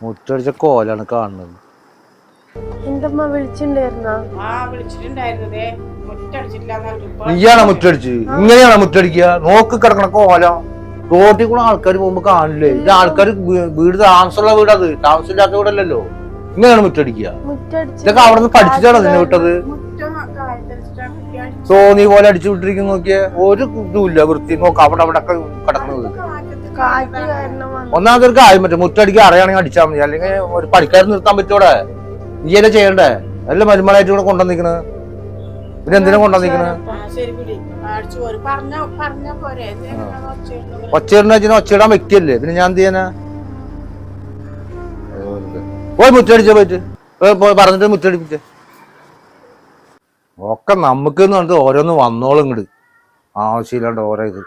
മുറ്റടിച്ച കോലാണ് കാണുന്നത്. എന്തമ്മ വിളിച്ചിട്ടുണ്ടായിരുന്നോ? നീയാണോ മുറ്റടിച്ച്? ഇങ്ങനെയാണോ മുറ്റടിക്കുക? നോക്കി കിടക്കണ കോലം റോട്ടിൽ കൂടെ ആൾക്കാർ പോകുമ്പോ കാണില്ലേ? ഇത് ആൾക്കാർ വീട് താമസമുള്ള വീടത്, താമസമില്ലാത്ത വീടല്ലല്ലോ. ഇങ്ങനെയാണ് മുറ്റടിക്കുക? ഇതൊക്കെ അവിടെ നിന്ന് പഠിച്ചിട്ടാണോ നിന്നെ വിട്ടത്? തോന്നി പോലെ അടിച്ചു വിട്ടിരിക്കും. നോക്കിയേ, ഒരു ഇതുമില്ല വൃത്തി. നോക്കാം അവിടെ അവിടെ ഒക്കെ കിടക്കുന്നത്. ഒന്നാമത്തെ ഒരു കാര്യം പറ്റും, മുറ്റടിക്കാൻ അറിയാണെങ്കിൽ അടിച്ചാൽ മതി. അല്ലെങ്കിൽ ഒരു പണിക്കാർ നിർത്താൻ പറ്റൂടെ? നീയല്ലേ ചെയ്യണ്ടേ? എല്ലാം മരുമളായിട്ട് ഇവിടെ കൊണ്ടുവന്നിക്കണ്. പിന്നെ എന്തിനാ കൊണ്ടുവന്നിക്കണ്? ഒച്ചയിടാൻ വെച്ചാൽ ഒച്ചയിടാൻ വ്യക്തിയല്ലേ, പിന്നെ ഞാൻ എന്ത് ചെയ്യാനാ? പോയി മുറ്റടിച്ചോ, പോയിട്ട് പറഞ്ഞിട്ട് മുറ്റടിപ്പിച്ചേ. ഒക്കെ നമുക്ക് എന്ന് പറഞ്ഞിട്ട് ഓരോന്ന് വന്നോളും ഇങ്ങോട്ട്, ആവശ്യമില്ലാണ്ട് ഓരോ ഇത്.